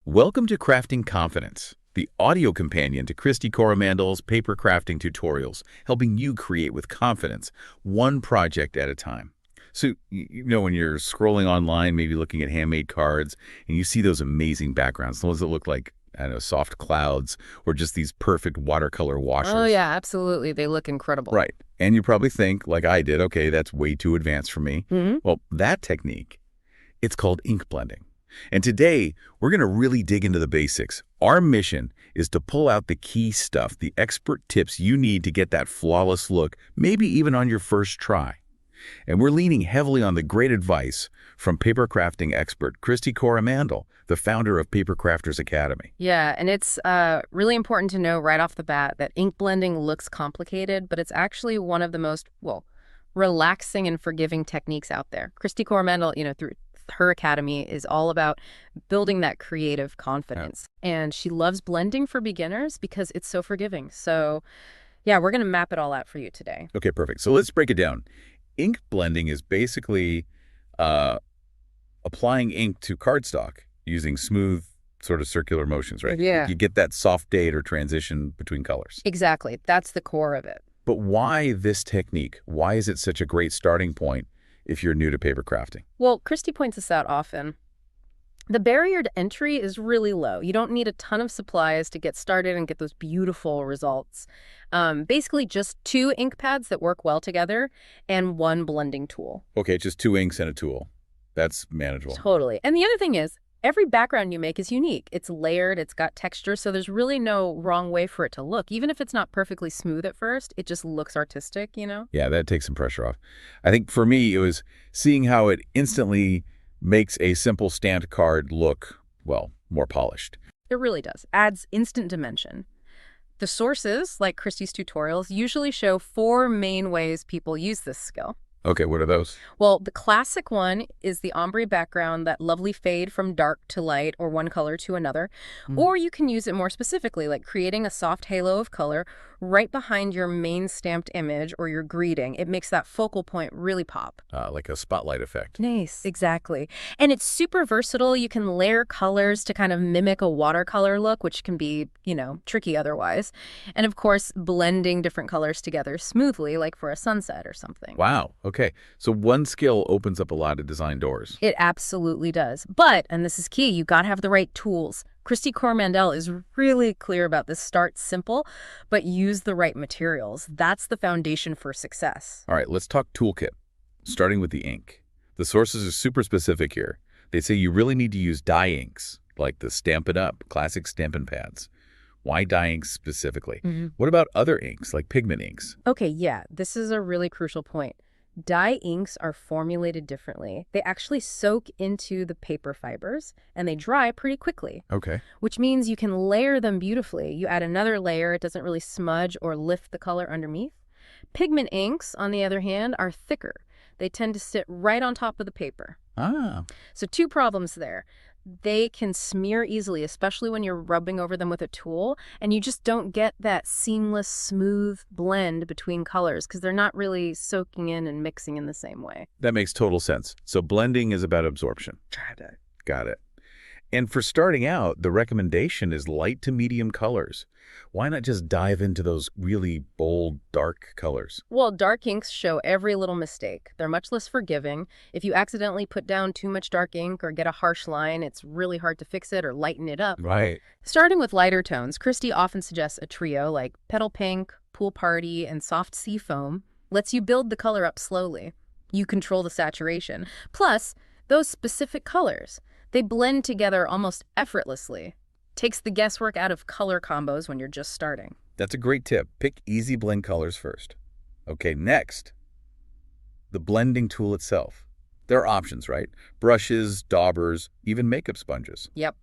Welcome to Crafting Confidence, the audio companion to Kristy Coromandel's paper crafting tutorials, helping you create with confidence, one project at a time. So, when you're scrolling online, maybe looking at handmade cards, and you see those amazing backgrounds, the ones that look like, I don't know, soft clouds, or just these perfect watercolor washers. Oh, yeah, absolutely. They look incredible. Right. And you probably think, like I did, okay, that's way too advanced for me. Well, that technique, it's called ink blending. And today, we're going to really dig into the basics. Our mission is to pull out the key stuff, the expert tips you need to get that flawless look, maybe even on your first try. And we're leaning heavily on the great advice from paper crafting expert Kristy Coromandel, the founder of Paper Crafters Academy. Yeah, and it's really important to know right off the bat that ink blending looks complicated, but it's actually one of the most, relaxing and forgiving techniques out there. Kristy Coromandel, through her academy is all about building that creative confidence. Yeah. And she loves blending for beginners because it's so forgiving. So, yeah, we're going to map it all out for you today. Okay, perfect. So let's break it down. Ink blending is basically applying ink to cardstock using smooth sort of circular motions, right? Yeah. You get that soft date or transition between colors. Exactly. That's the core of it. But why this technique? Why is it such a great starting point if you're new to paper crafting? Well, Kristy points this out often. The barrier to entry is really low. You don't need a ton of supplies to get started and get those beautiful results. Basically, just 2 ink pads that work well together and 1 blending tool. Okay, just 2 inks and a tool. That's manageable. Totally. And the other thing is, every background you make is unique. It's layered, it's got texture, so there's really no wrong way for it to look. Even if it's not perfectly smooth at first, it just looks artistic, Yeah, that takes some pressure off. I think for me, it was seeing how it instantly makes a simple stamped card look, more polished. It really does. Adds instant dimension. The sources, like Kristy's tutorials, usually show 4 main ways people use this skill. Okay, what are those? Well, the classic one is the ombre background, that lovely fade from dark to light or one color to another. Or you can use it more specifically, like creating a soft halo of color right behind your main stamped image or your greeting. It makes that focal point really pop. Like a spotlight effect. Nice, exactly. And it's super versatile. You can layer colors to kind of mimic a watercolor look, which can be, tricky otherwise. And of course, blending different colors together smoothly, like for a sunset or something. Wow. Okay. So one skill opens up a lot of design doors. It absolutely does. But, and this is key, you got to have the right tools. Kristy Coromandel is really clear about this. Start simple, but use the right materials. That's the foundation for success. All right, let's talk toolkit, starting with the ink. The sources are super specific here. They say you really need to use dye inks, like the Stampin' Up! Classic Stampin' Pads. Why dye inks specifically? What about other inks, like pigment inks? Okay, yeah, this is a really crucial point. Dye inks are formulated differently. They actually soak into the paper fibers, and they dry pretty quickly. Okay. Which means you can layer them beautifully. You add another layer, it doesn't really smudge or lift the color underneath. Pigment inks, on the other hand, are thicker. They tend to sit right on top of the paper. So 2 problems there. They can smear easily, especially when you're rubbing over them with a tool, and you just don't get that seamless, smooth blend between colors because they're not really soaking in and mixing in the same way. That makes total sense. So blending is about absorption. Got it. And for starting out, the recommendation is light to medium colors. Why not just dive into those really bold, dark colors? Well, dark inks show every little mistake. They're much less forgiving. If you accidentally put down too much dark ink or get a harsh line, it's really hard to fix it or lighten it up. Right. Starting with lighter tones, Kristy often suggests a trio like Petal Pink, Pool Party, and Soft Sea Foam. Lets you build the color up slowly. You control the saturation. Plus, those specific colors, they blend together almost effortlessly. Takes the guesswork out of color combos when you're just starting. That's a great tip. Pick easy blend colors first. Okay, next, the blending tool itself. There are options, right? Brushes, daubers, even makeup sponges. Yep.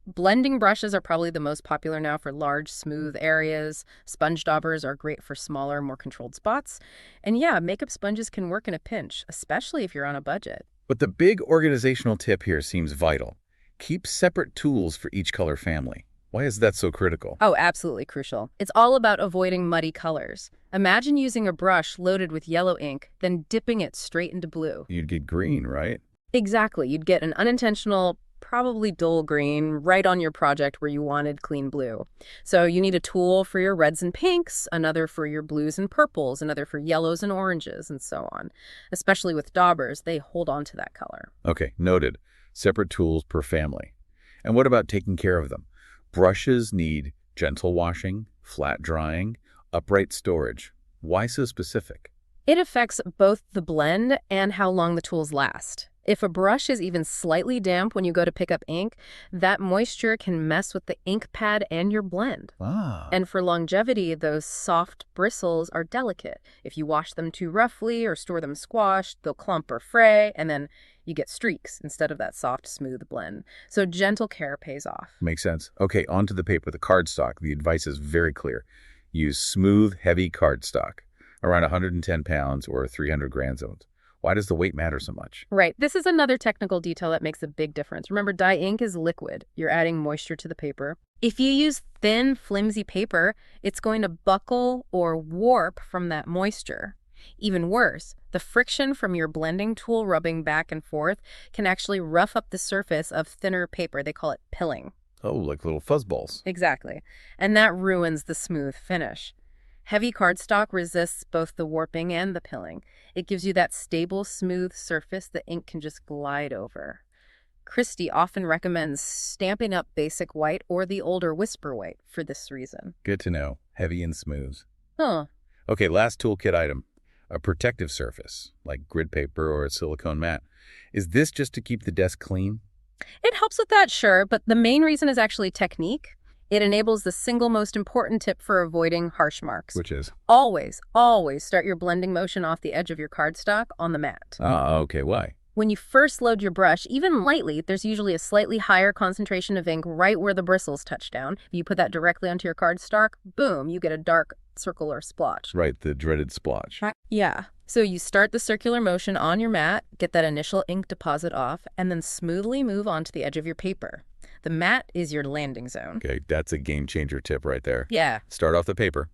Blending brushes are probably the most popular now for large, smooth areas. Sponge daubers are great for smaller, more controlled spots. And yeah, makeup sponges can work in a pinch, especially if you're on a budget. But the big organizational tip here seems vital. Keep separate tools for each color family. Why is that so critical? Oh, absolutely crucial. It's all about avoiding muddy colors. Imagine using a brush loaded with yellow ink, then dipping it straight into blue. You'd get green, right? Exactly. You'd get an unintentional probably dull green, right on your project where you wanted clean blue. So you need a tool for your reds and pinks, another for your blues and purples, another for yellows and oranges, and so on. Especially with daubers, they hold on to that color. Okay, noted. Separate tools per family. And what about taking care of them? Brushes need gentle washing, flat drying, upright storage. Why so specific? It affects both the blend and how long the tools last. If a brush is even slightly damp when you go to pick up ink, that moisture can mess with the ink pad and your blend. Ah. And for longevity, those soft bristles are delicate. If you wash them too roughly or store them squashed, they'll clump or fray, and then you get streaks instead of that soft, smooth blend. So gentle care pays off. Makes sense. Okay, onto the paper, the cardstock. The advice is very clear. Use smooth, heavy cardstock, around 110 pounds or 300 grams. Why does the weight matter so much? Right. This is another technical detail that makes a big difference. Remember, dye ink is liquid. You're adding moisture to the paper. If you use thin, flimsy paper, it's going to buckle or warp from that moisture. Even worse, the friction from your blending tool rubbing back and forth can actually rough up the surface of thinner paper. They call it pilling. Oh, like little fuzzballs. Exactly. And that ruins the smooth finish. Heavy cardstock resists both the warping and the pilling. It gives you that stable, smooth surface the ink can just glide over. Kristy often recommends stamping up basic white or the older whisper white for this reason. Good to know. Heavy and smooth. Huh. Okay, last toolkit item. A protective surface, like grid paper or a silicone mat. Is this just to keep the desk clean? It helps with that, sure, but the main reason is actually technique. It enables the single most important tip for avoiding harsh marks. Which is? Always start your blending motion off the edge of your cardstock on the mat. Ah, okay, why? When you first load your brush, even lightly, there's usually a slightly higher concentration of ink right where the bristles touch down. If you put that directly onto your cardstock, boom, you get a dark circle or splotch. Right, the dreaded splotch. Yeah. So you start the circular motion on your mat, get that initial ink deposit off, and then smoothly move onto the edge of your paper. The mat is your landing zone. Okay, that's a game changer tip right there. Yeah. Start off the paper.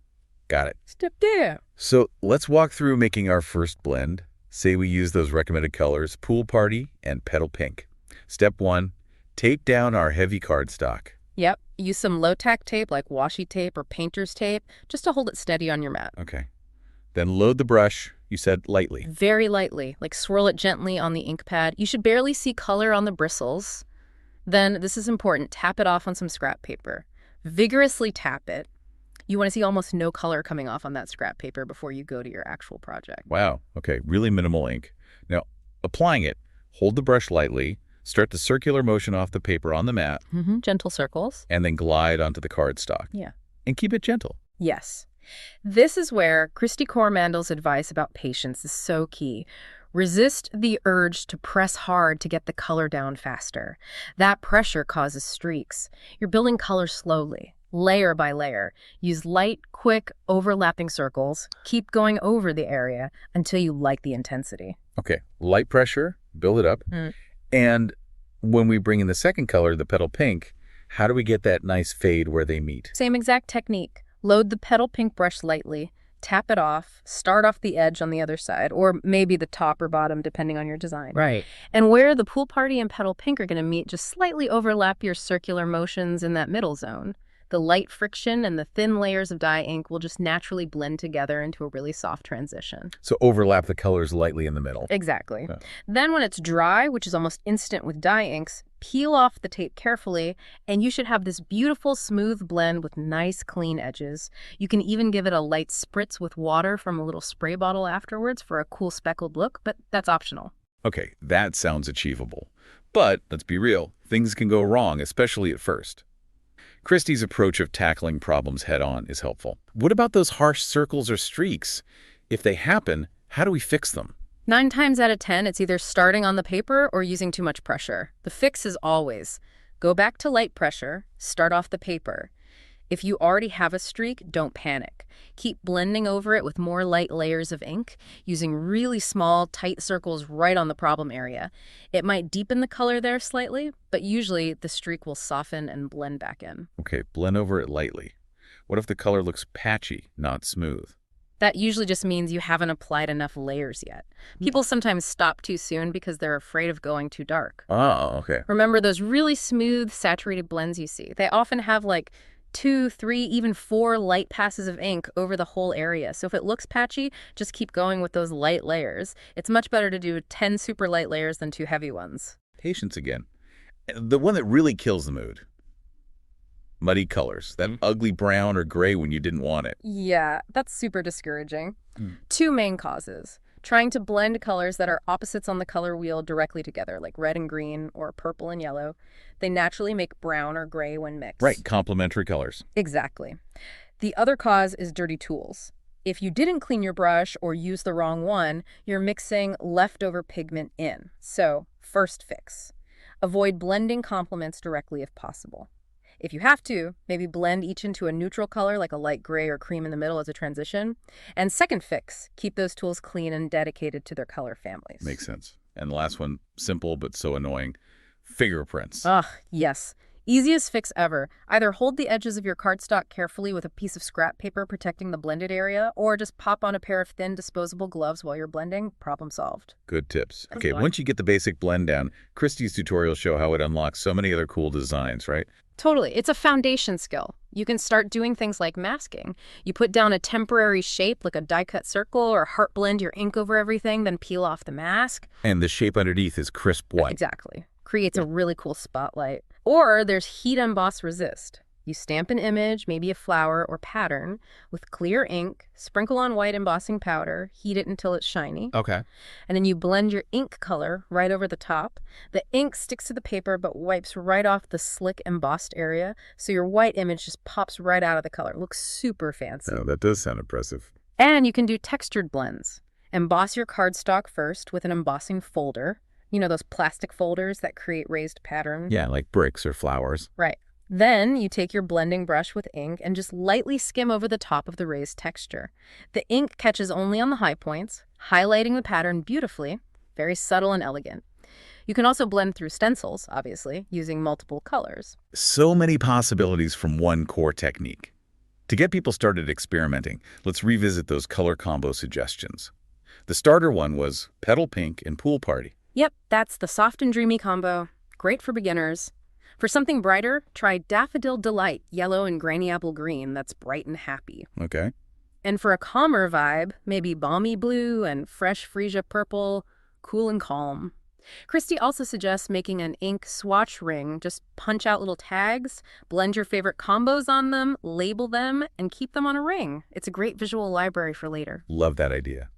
Got it. Step there. So let's walk through making our first blend. Say we use those recommended colors, Pool Party and Petal Pink. Step 1, tape down our heavy cardstock. Yep. Use some low-tack tape like washi tape or painter's tape just to hold it steady on your mat. Okay. Then load the brush, you said lightly. Very lightly, like swirl it gently on the ink pad. You should barely see color on the bristles. Then, this is important, tap it off on some scrap paper. Vigorously tap it. You want to see almost no color coming off on that scrap paper before you go to your actual project. Wow, okay, really minimal ink. Now, applying it, hold the brush lightly, start the circular motion off the paper on the mat, Gentle circles. and then glide onto the cardstock. Yeah. And keep it gentle. Yes. This is where Kristy Coromandel's advice about patience is so key. Resist the urge to press hard to get the color down faster. That pressure causes streaks. You're building color slowly, layer by layer. Use light, quick, overlapping circles. Keep going over the area until you like the intensity. Okay, light pressure, build it up. And when we bring in the second color, the petal pink, how do we get that nice fade where they meet? Same exact technique. Load the petal pink brush lightly. Tap it off, start off the edge on the other side, or maybe the top or bottom, depending on your design. Right. And where the Pool Party and Petal Pink are going to meet, just slightly overlap your circular motions in that middle zone. The light friction and the thin layers of dye ink will just naturally blend together into a really soft transition. So overlap the colors lightly in the middle. Exactly. Yeah. Then when it's dry, which is almost instant with dye inks, peel off the tape carefully, and you should have this beautiful, smooth blend with nice, clean edges. You can even give it a light spritz with water from a little spray bottle afterwards for a cool speckled look, but that's optional. Okay, that sounds achievable. But let's be real, things can go wrong, especially at first. Kristy's approach of tackling problems head-on is helpful. What about those harsh circles or streaks? If they happen, how do we fix them? 9 times out of 10, it's either starting on the paper or using too much pressure. The fix is always go back to light pressure, start off the paper. If you already have a streak, don't panic. Keep blending over it with more light layers of ink, using really small, tight circles right on the problem area. It might deepen the color there slightly, but usually the streak will soften and blend back in. Okay, blend over it lightly. What if the color looks patchy, not smooth? That usually just means you haven't applied enough layers yet. People sometimes stop too soon because they're afraid of going too dark. Oh, okay. Remember those really smooth, saturated blends you see? They often have like 2, 3, even 4 light passes of ink over the whole area. So if it looks patchy, just keep going with those light layers. It's much better to do 10 super light layers than 2 heavy ones. Patience again. The one that really kills the mood. Muddy colors. That ugly brown or gray when you didn't want it. Yeah, that's super discouraging. 2 main causes. Trying to blend colors that are opposites on the color wheel directly together, like red and green or purple and yellow. They naturally make brown or gray when mixed. Right, complementary colors. Exactly. The other cause is dirty tools. If you didn't clean your brush or use the wrong one, you're mixing leftover pigment in. So, first fix. Avoid blending complements directly if possible. If you have to, maybe blend each into a neutral color like a light gray or cream in the middle as a transition. And second fix, keep those tools clean and dedicated to their color families. Makes sense. And the last one, simple but so annoying, fingerprints. Ugh, yes. Easiest fix ever. Either hold the edges of your cardstock carefully with a piece of scrap paper protecting the blended area, or just pop on a pair of thin disposable gloves while you're blending. Problem solved. Good tips. Okay, once you get the basic blend down, Kristy's tutorials show how it unlocks so many other cool designs, right? Totally. It's a foundation skill. You can start doing things like masking. You put down a temporary shape like a die-cut circle or heart blend your ink over everything, then peel off the mask. And the shape underneath is crisp white. Exactly. Creates a really cool spotlight. Or there's heat emboss resist. You stamp an image, maybe a flower or pattern, with clear ink, sprinkle on white embossing powder, heat it until it's shiny. Okay. And then you blend your ink color right over the top. The ink sticks to the paper but wipes right off the slick embossed area, so your white image just pops right out of the color. It looks super fancy. Oh, that does sound impressive. And you can do textured blends. Emboss your cardstock first with an embossing folder. You know, those plastic folders that create raised patterns? Yeah, like bricks or flowers. Right. Then you take your blending brush with ink and just lightly skim over the top of the raised texture. The ink catches only on the high points, highlighting the pattern beautifully, very subtle and elegant. You can also blend through stencils, obviously, using multiple colors. So many possibilities from one core technique. To get people started experimenting, let's revisit those color combo suggestions. The starter one was Petal Pink and Pool Party. Yep, that's the soft and dreamy combo. Great for beginners. For something brighter, try Daffodil Delight, yellow and Granny Apple Green, that's bright and happy. Okay. And for a calmer vibe, maybe Balmy Blue and Fresh Freesia Purple, cool and calm. Kristy also suggests making an ink swatch ring. Just punch out little tags, blend your favorite combos on them, label them, and keep them on a ring. It's a great visual library for later. Love that idea.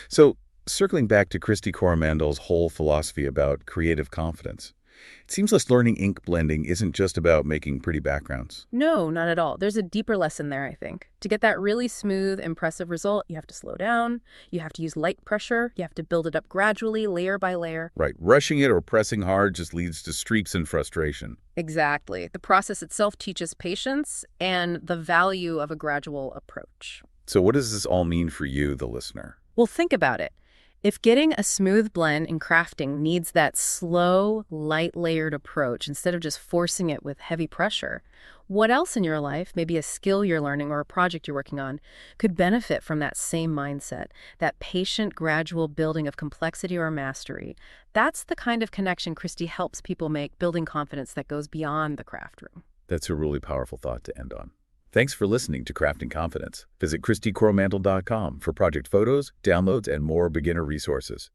So, circling back to Kristy Coromandel's whole philosophy about creative confidence, it seems like learning ink blending isn't just about making pretty backgrounds. No, not at all. There's a deeper lesson there, I think. To get that really smooth, impressive result, you have to slow down, you have to use light pressure, you have to build it up gradually, layer by layer. Right. Rushing it or pressing hard just leads to streaks and frustration. Exactly. The process itself teaches patience and the value of a gradual approach. So what does this all mean for you, the listener? Well, think about it. If getting a smooth blend in crafting needs that slow, light-layered approach instead of just forcing it with heavy pressure, what else in your life, maybe a skill you're learning or a project you're working on, could benefit from that same mindset, that patient, gradual building of complexity or mastery? That's the kind of connection Kristy helps people make, building confidence that goes beyond the craft room. That's a really powerful thought to end on. Thanks for listening to Crafting Confidence. Visit KristyCoromandel.com for project photos, downloads, and more beginner resources.